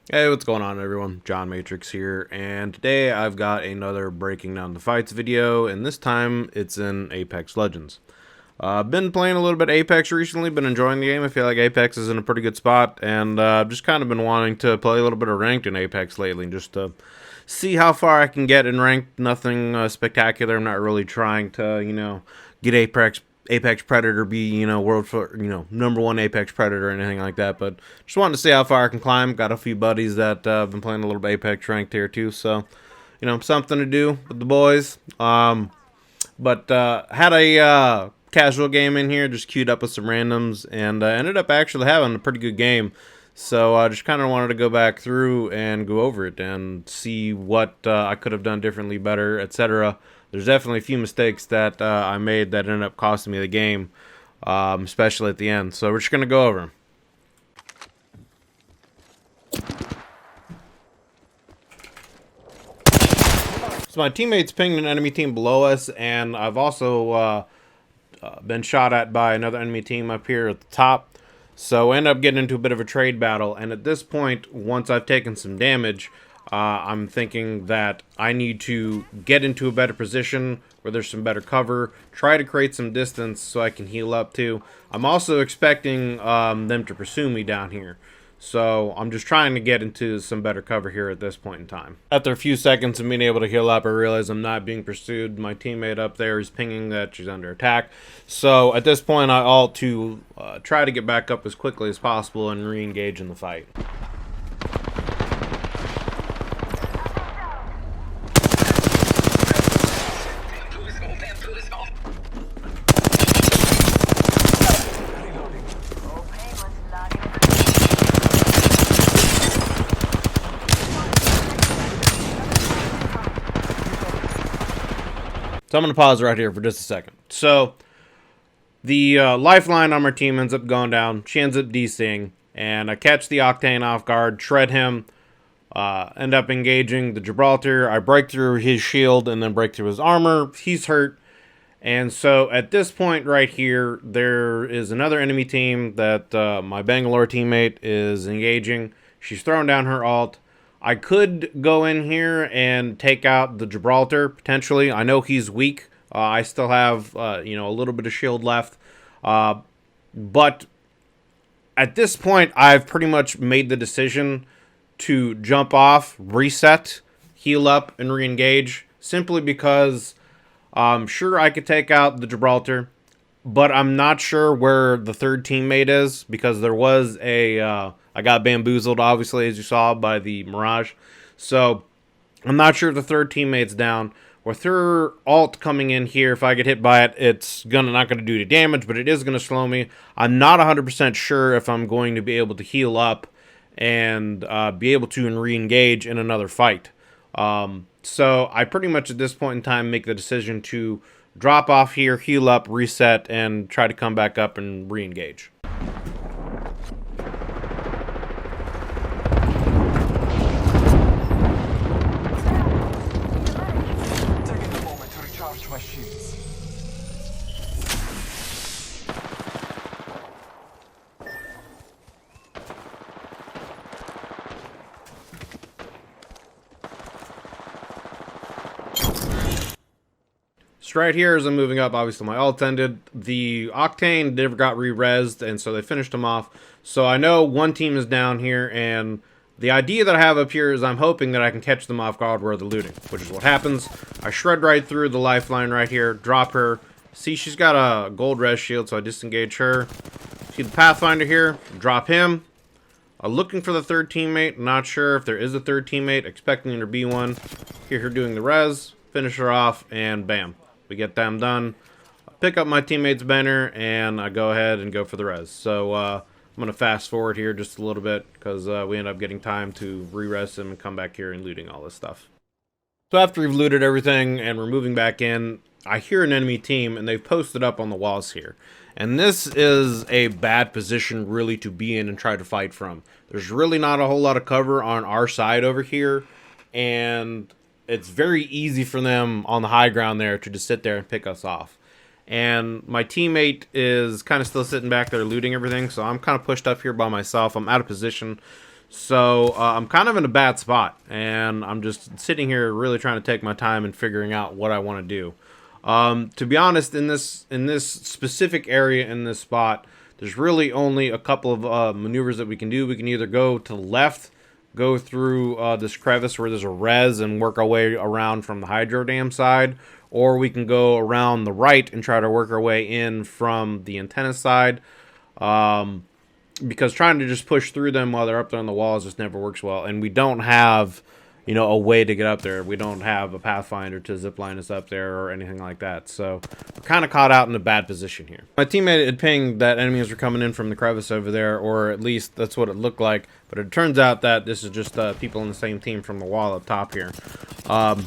Hey, what's going on everyone? John Matrix here, and today I've got another Breaking Down the Fights video, and this time it's in Apex Legends. I've been playing a little bit Apex recently, been enjoying the game. I feel like Apex is in a pretty good spot, and I've just kind of been wanting to play a little bit of ranked in Apex lately, just to see how far I can get in ranked. Nothing spectacular. I'm not really trying to, get Apex Predator, be, world for, number one Apex Predator or anything like that, but just wanted to see how far I can climb. Got a few buddies that have been playing a little bit Apex ranked here too, so, something to do with the boys. But had a casual game in here, just queued up with some randoms, and ended up actually having a pretty good game. So I just kind of wanted to go back through and go over it and see what I could have done differently, better, etc. There's definitely a few mistakes that I made that ended up costing me the game, especially at the end. So we're just going to go over 'em. So my teammates pinged an enemy team below us, and I've also been shot at by another enemy team up here at the top. So I end up getting into a bit of a trade battle, and at this point, once I've taken some damage, I'm thinking that I need to get into a better position where there's some better cover, try to create some distance so I can heal up too. I'm also expecting them to pursue me down here. So I'm just trying to get into some better cover here at this point in time. After a few seconds of being able to heal up, I realize I'm not being pursued. My teammate up there is pinging that she's under attack. So at this point, I ult to try to get back up as quickly as possible and re-engage in the fight. So I'm going to pause right here for just a second. So the lifeline on my team ends up going down. She ends up DCing, and I catch the Octane off guard, shred him, end up engaging the Gibraltar. I break through his shield and then break through his armor. He's hurt. And so at this point right here, there is another enemy team that my Bangalore teammate is engaging. She's throwing down her ult. I could go in here and take out the Gibraltar, potentially. I know he's weak. I still have, a little bit of shield left. But at this point, I've pretty much made the decision to jump off, reset, heal up, and re-engage. Simply because sure, I could take out the Gibraltar, but I'm not sure where the third teammate is, because there was a... I got bamboozled, obviously, as you saw, by the Mirage. So I'm not sure if the third teammate's down. With her ult coming in here, if I get hit by it, it's not going to do any damage, but it is going to slow me. I'm not 100% sure if I'm going to be able to heal up and be able to re-engage in another fight. So I pretty much at this point in time make the decision to drop off here, heal up, reset, and try to come back up and re-engage. My shields. So right here, as I'm moving up, obviously my ult ended. The Octane never got re-rezzed, and so they finished him off. So I know one team is down here, and the idea that I have up here is I'm hoping that I can catch them off guard where they're looting, which is what happens. I shred right through the lifeline right here, drop her. See, she's got a gold res shield, so I disengage her. See the Pathfinder here, drop him. Looking for the third teammate, not sure if there is a third teammate, expecting there to be one. Hear her doing the res, finish her off, and bam. We get them done. I pick up my teammate's banner, and I go ahead and go for the res. So, I'm going to fast forward here just a little bit, because we end up getting time to re-res him and come back here and looting all this stuff. So after we've looted everything and we're moving back in, I hear an enemy team, and they've posted up on the walls here. And this is a bad position really to be in and try to fight from. There's really not a whole lot of cover on our side over here, and it's very easy for them on the high ground there to just sit there and pick us off. And my teammate is kind of still sitting back there looting everything, so I'm kind of pushed up here by myself. I'm out of position. So I'm kind of in a bad spot, and I'm just sitting here really trying to take my time and figuring out what I want to do. To be honest, in this specific area in this spot, there's really only a couple of maneuvers that we can do. We can either go to the left, go through this crevice where there's a res and work our way around from the hydro dam side, or we can go around the right and try to work our way in from the antenna side. Because trying to just push through them while they're up there on the walls just never works well, and we don't have, a way to get up there. We don't have a pathfinder to zipline us up there or anything like that, so we're kind of caught out in a bad position here. My teammate had pinged that enemies were coming in from the crevice over there, or at least that's what it looked like, but it turns out that this is just people on the same team from the wall up top here. But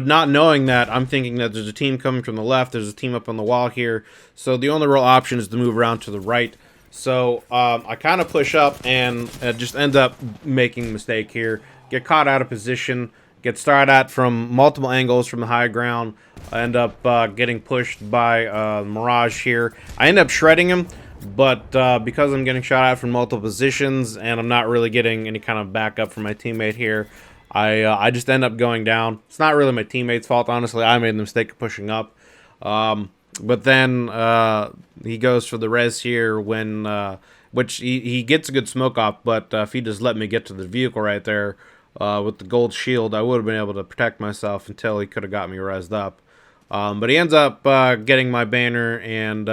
not knowing that, I'm thinking that there's a team coming from the left, there's a team up on the wall here, so the only real option is to move around to the right. So I kind of push up and just end up making a mistake here. Get caught out of position. Get started at from multiple angles from the high ground. I end up getting pushed by Mirage here. I end up shredding him, but because I'm getting shot at from multiple positions and I'm not really getting any kind of backup from my teammate here, I just end up going down. It's not really my teammate's fault, honestly. I made the mistake of pushing up. But then he goes for the res here when, which he gets a good smoke off, but if he just let me get to the vehicle right there with the gold shield, I would have been able to protect myself until he could have got me resed up. But he ends up getting my banner and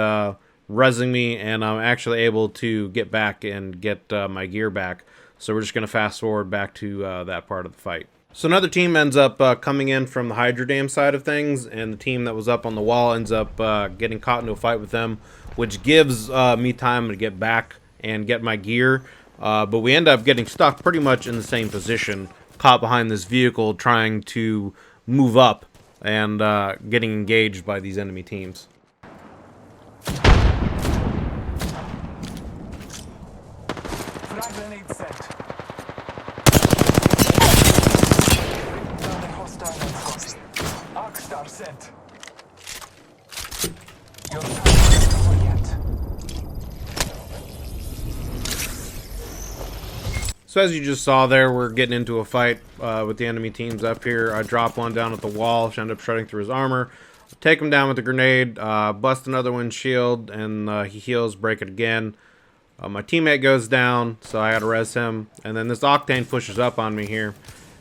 resing me, and I'm actually able to get back and get my gear back. So we're just going to fast forward back to that part of the fight. So another team ends up coming in from the hydro dam side of things, and the team that was up on the wall ends up getting caught into a fight with them, which gives me time to get back and get my gear. But we end up getting stuck pretty much in the same position, caught behind this vehicle trying to move up and getting engaged by these enemy teams. Frag grenade set. Arcstar sent. Your time isn't over yet. So as you just saw there, we're getting into a fight with the enemy teams up here. I drop one down at the wall, end up shredding through his armor, take him down with a grenade, bust another one's shield, and he heals, break it again. My teammate goes down, so I gotta res him, and then this Octane pushes up on me here.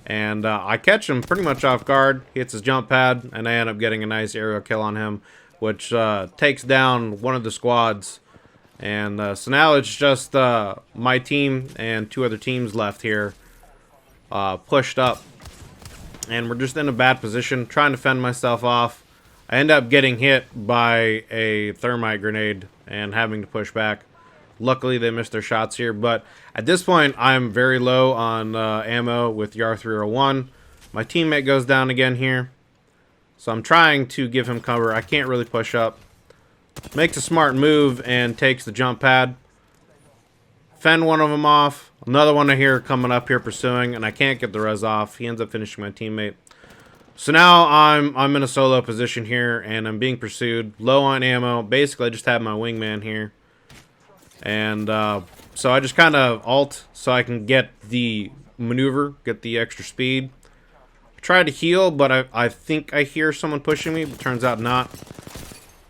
And I catch him pretty much off guard. He hits his jump pad, and I end up getting a nice aerial kill on him, which takes down one of the squads. And so now it's just my team and two other teams left here, pushed up. And we're just in a bad position, trying to fend myself off. I end up getting hit by a thermite grenade and having to push back. Luckily, they missed their shots here, but at this point, I'm very low on ammo with the R301. My teammate goes down again here, so I'm trying to give him cover. I can't really push up. Makes a smart move and takes the jump pad. Fend one of them off. Another one I hear coming up here pursuing, and I can't get the res off. He ends up finishing my teammate. So now I'm in a solo position here, and I'm being pursued. Low on ammo. Basically, I just have my wingman here. And so I just kind of alt so I can get the maneuver, get the extra speed. I try to heal, but I think I hear someone pushing me, but turns out not.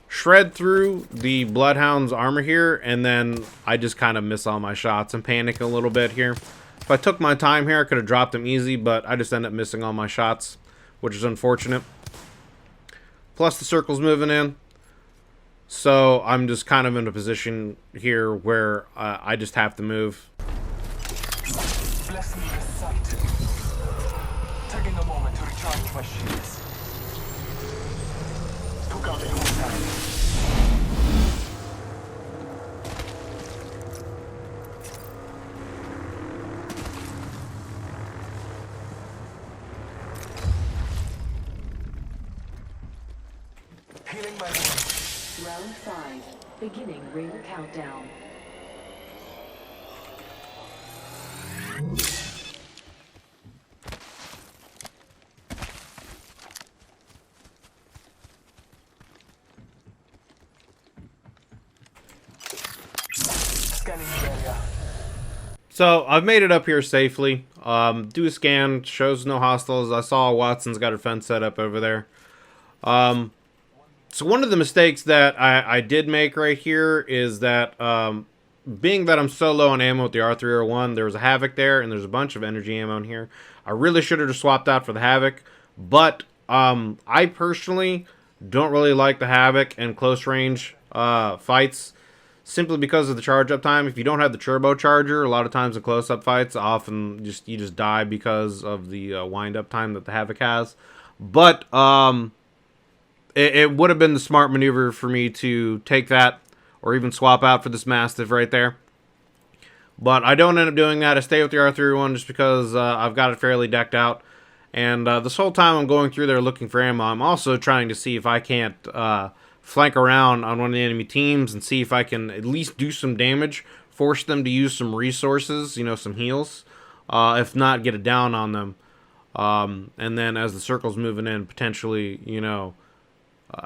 Shred through the Bloodhound's armor here, and then I just kind of miss all my shots and panic a little bit here. If I took my time here, I could have dropped them easy, but I just end up missing all my shots, which is unfortunate. Plus the circle's moving in. So I'm just kind of in a position here where I just have to move. Bless me with sight. Taking a moment to recharge my shields. Took out the hostile. Healing my wounds. Round 5. Beginning ring countdown. Scanning the area. So I've made it up here safely. Do a scan, shows no hostiles. I saw Watson's got her fence set up over there. So one of the mistakes that I did make right here is that being that I'm so low on ammo with the R301, there was a Havoc there, and there's a bunch of energy ammo in here. I really should have just swapped out for the Havoc, but I personally don't really like the Havoc in close range fights, simply because of the charge up time. If you don't have the turbocharger, a lot of times in close up fights, often you just die because of the wind up time that the Havoc has. But it would have been the smart maneuver for me to take that, or even swap out for this Mastiff right there. But I don't end up doing that. I stay with the R301 just because I've got it fairly decked out. And this whole time I'm going through there looking for ammo, I'm also trying to see if I can't flank around on one of the enemy teams and see if I can at least do some damage, force them to use some resources, you know, some heals. If not, get it down on them. And then as the circle's moving in, potentially, you know,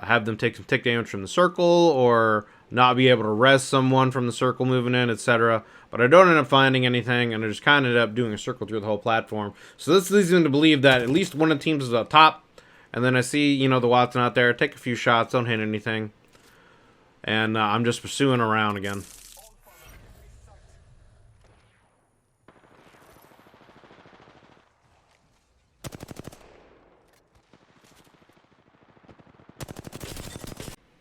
have them take some tick damage from the circle, or not be able to res someone from the circle moving in, etc. But I don't end up finding anything, and I just kind of ended up doing a circle through the whole platform. So this leads me to believe that at least one of the teams is up top, and then I see, you know, the Watson out there, take a few shots, don't hit anything, and I'm just pursuing around again.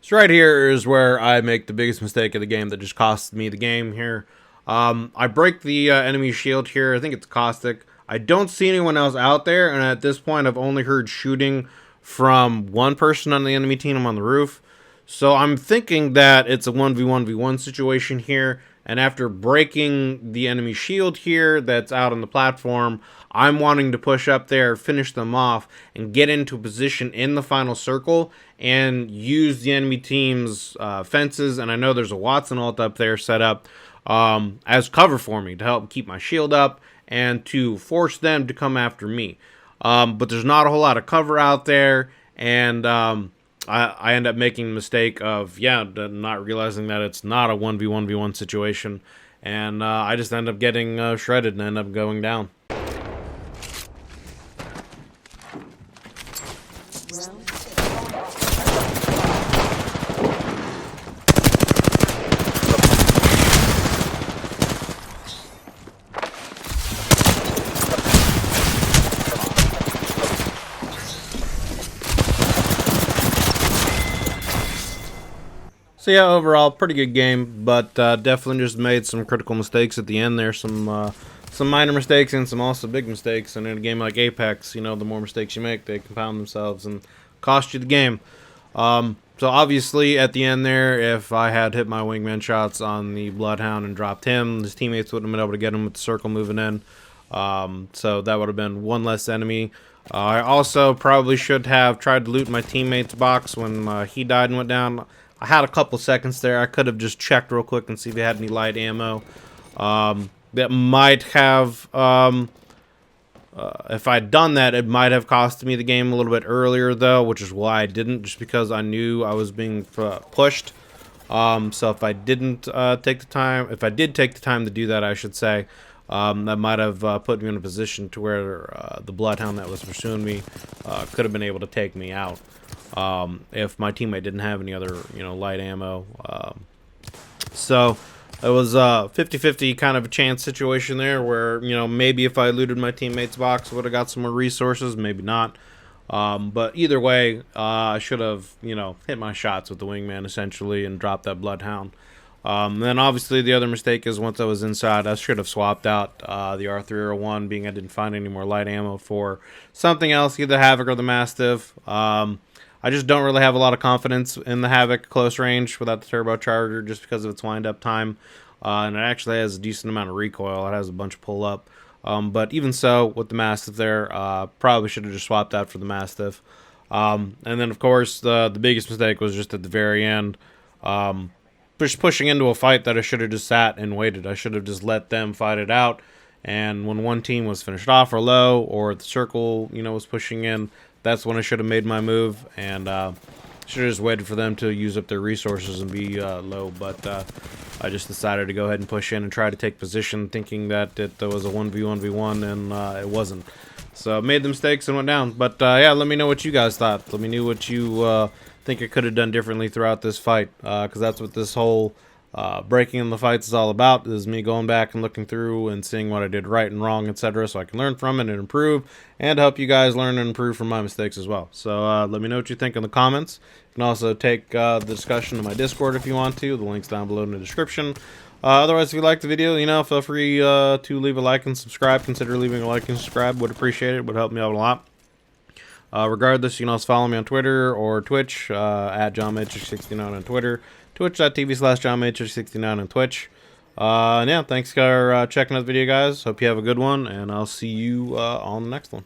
So right here is where I make the biggest mistake of the game that just cost me the game here. I break the enemy shield here. I think it's Caustic. I don't see anyone else out there, and at this point I've only heard shooting from one person on the enemy team on the roof. So I'm thinking that it's a 1v1v1 situation here, and after breaking the enemy shield here that's out on the platform, I'm wanting to push up there, finish them off, and get into a position in the final circle and use the enemy team's fences. And I know there's a Watson ult up there set up as cover for me to help keep my shield up and to force them to come after me. But there's not a whole lot of cover out there, and I end up making the mistake of, not realizing that it's not a 1v1v1 situation, and I just end up getting shredded and end up going down. So yeah, overall, pretty good game, but definitely just made some critical mistakes at the end there. Some minor mistakes and some also big mistakes. And in a game like Apex, you know, the more mistakes you make, they compound themselves and cost you the game. So obviously, at the end there, if I had hit my wingman shots on the Bloodhound and dropped him, his teammates wouldn't have been able to get him with the circle moving in. So that would have been one less enemy. I also probably should have tried to loot my teammate's box when he died and went down. I had a couple seconds there. I could have just checked real quick and see if they had any light ammo. That might have, if I'd done that, it might have cost me the game a little bit earlier, though, which is why I didn't, just because I knew I was being pushed. So if I didn't take the time, if I did take the time to do that, I should say, that might have put me in a position to where the Bloodhound that was pursuing me could have been able to take me out. If my teammate didn't have any other, light ammo. So it was a 50-50 kind of a chance situation there where, maybe if I looted my teammate's box, I would have got some more resources, maybe not. But either way, I should have, hit my shots with the wingman essentially and dropped that Bloodhound. Then obviously the other mistake is once I was inside, I should have swapped out the R301, being I didn't find any more light ammo for something else, either the Havoc or the Mastiff. I just don't really have a lot of confidence in the Havoc close range without the turbocharger just because of its wind-up time. And it actually has a decent amount of recoil. It has a bunch of pull-up. But even so, with the Mastiff there, probably should have just swapped out for the Mastiff. And then, of course, the biggest mistake was just at the very end. Just pushing into a fight that I should have just sat and waited. I should have just let them fight it out. And when one team was finished off or low, or the circle, was pushing in, that's when I should have made my move, and Should have just waited for them to use up their resources and be low, but I just decided to go ahead and push in and try to take position, thinking that it was a 1v1v1, and it wasn't. So I made the mistakes and went down. But yeah, let me know what you guys thought. Let me know what you think I could have done differently throughout this fight, because that's what this whole breaking in the fights is all about, is me going back and looking through and seeing what I did right and wrong, etc., so I can learn from it and improve, and help you guys learn and improve from my mistakes as well. So let me know what you think in the comments. You can also take the discussion to my Discord if you want to. The link's down below in the description. Otherwise, if you liked the video, feel free to leave a like and subscribe. Consider leaving a like and subscribe. Would appreciate it. Would help me out a lot. Regardless, you can also follow me on Twitter or Twitch at JohnMatrix69 on Twitter, twitch.tv/JohnMatrix69 on Twitch. And yeah, thanks for checking out the video, guys. Hope you have a good one, and I'll see you on the next one.